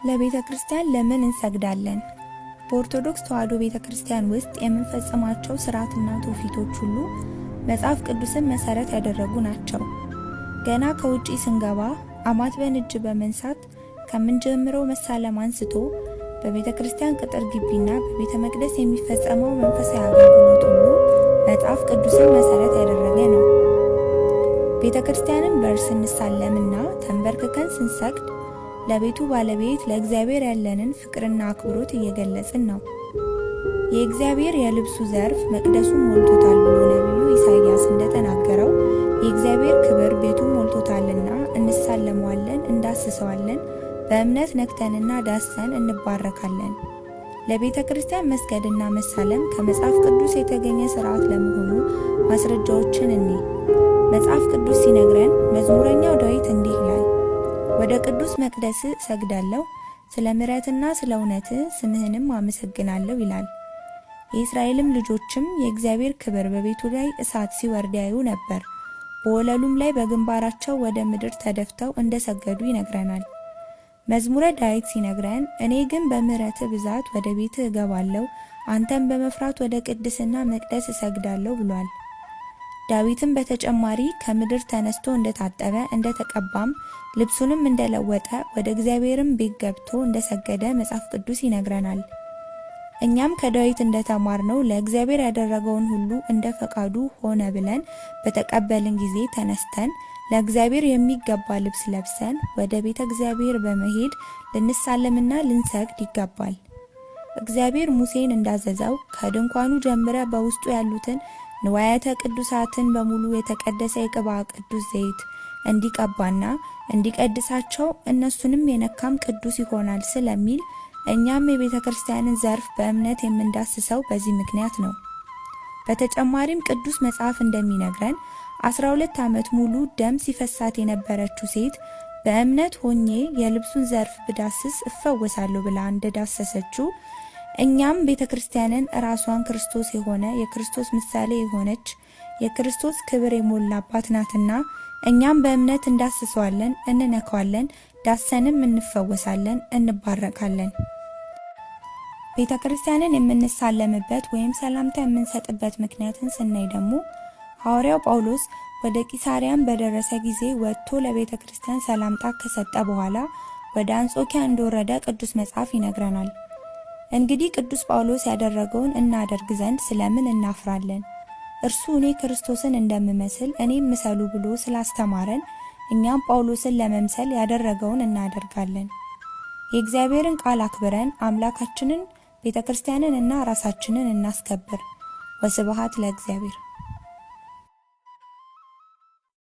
ለቤተ ክርስቲያን ለምን እንሰግዳለን? በኦርቶዶክስ ተዋሕዶ ቤተ ክርስቲያን ውስጥ የምንፈጽማቸው ሥርዓትና ትውፊቶች ሁሉ መጽሐፍ ቅዱስን መሰረት ያደረጉ ናቸው። ገና ከውጪ ስንገባ አማትበን እጅ በመንሳት ከምንጀምረው መሳለም አንስቶ በቤተ ክርስቲያን ቅጥር ግቢና በቤተ መቅደስ የሚፈጸመው መንፈሳዊ አገልግሎት ሁሉ መጽሐፍ ቅዱስን መሰረት ያደረገ ነው። ቤተ ክርስቲያንን በር ስንሳለምና ተንበርክከን ስንሰግድ ለቤቱ ባለቤት ለእግዚአብሔር ያለንን ፍቅርና አክብሮት እየገለጽን ነው። የእግዚአብሔር የልብሱ ዘርፍ መቅደሱን ሞልቶታል ብሎ ነቢዩ ኢሳይያስ እንደተናገረው የእግዚአብሔር ክብር ቤቱን ሞልቶታልና እንሳለመዋለን፣ እንዳስሰዋለን፣ በእምነት ነክተንና ዳሰን እንባረካለን። ለቤተ ክርስቲያን መስገድና መሳለም ከመጽሐፍ ቅዱስ የተገኘ ሥርዓት ለመሆኑ ማስረጃዎችን እንይ። መጽሐፍ ቅዱስ ሲነግረን መዝሙረኛው ዳዊት እንዲህ ይላል፣ ወደ ቅዱስ መቅደስ እሰግዳለሁ፣ ስለ ምሕረትና ስለ እውነት ስምህንም አመሰግናለሁ ይላል። የእስራኤልም ልጆችም የእግዚአብሔር ክብር በቤቱ ላይ እሳት ሲወርድ ያዩ ነበር። በወለሉም ላይ በግንባራቸው ወደ ምድር ተደፍተው እንደሰገዱ ይነግረናል። መዝሙረ ዳዊት ሲነግረን እኔ ግን በምሕረት ብዛት ወደ ቤትህ እገባለሁ፣ አንተን በመፍራት ወደ ቅድስና መቅደስ እሰግዳለሁ ብሏል። ዳዊትም በተጨማሪ ከምድር ተነስቶ እንደታጠበ እንደተቀባም ልብሱንም እንደለወጠ ወደ እግዚአብሔርም ቤት ገብቶ እንደሰገደ መጽሐፍ ቅዱስ ይነግረናል። እኛም ከዳዊት እንደተማርነው ለእግዚአብሔር ያደረገውን ሁሉ እንደ ፈቃዱ ሆነ ብለን በተቀበልን ጊዜ ተነስተን ለእግዚአብሔር የሚገባ ልብስ ለብሰን ወደ ቤተ እግዚአብሔር በመሄድ ልንሳለምና ልንሰግድ ይገባል። እግዚአብሔር ሙሴን እንዳዘዘው ከድንኳኑ ጀምረ በውስጡ ያሉትን ንዋያተ ቅዱሳትን በሙሉ የተቀደሰ የቅባ ቅዱስ ዘይት እንዲቀባና እንዲቀድሳቸው እነሱንም የነካም ቅዱስ ይሆናል ስለሚል እኛም የቤተ ክርስቲያንን ዘርፍ በእምነት የምንዳስሰው በዚህ ምክንያት ነው። በተጨማሪም ቅዱስ መጽሐፍ እንደሚነግረን 12 ዓመት ሙሉ ደም ሲፈሳት የነበረችው ሴት በእምነት ሆኜ የልብሱን ዘርፍ ብዳስስ እፈወሳለሁ ብላ እንደዳሰሰችው እኛም ቤተ ክርስቲያንን ራሷን ክርስቶስ የሆነ የክርስቶስ ምሳሌ የሆነች የክርስቶስ ክብር የሞላባት ናትና እኛም በእምነት እንዳስሰዋለን፣ እንነካዋለን፣ ዳሰንም እንፈወሳለን፣ እንባረካለን። ቤተ ክርስቲያንን የምንሳለምበት ወይም ሰላምታ የምንሰጥበት ምክንያትን ስናይ ደግሞ ሐዋርያው ጳውሎስ ወደ ቂሳሪያም በደረሰ ጊዜ ወጥቶ ለቤተ ክርስቲያን ሰላምታ ከሰጠ በኋላ ወደ አንጾኪያ እንደወረደ ቅዱስ መጽሐፍ ይነግረናል። እንግዲህ ቅዱስ ጳውሎስ ያደረገውን እናደርግ ዘንድ ስለምን እናፍራለን? እርሱ እኔ ክርስቶስን እንደምመስል እኔም ምሰሉ ብሎ ስላስተማረን እኛም ጳውሎስን ለመምሰል ያደረገውን እናደርጋለን። የእግዚአብሔርን ቃል አክብረን አምላካችንን ቤተ ክርስቲያንን እና ራሳችንን እናስከብር። ወስብሐት ለእግዚአብሔር።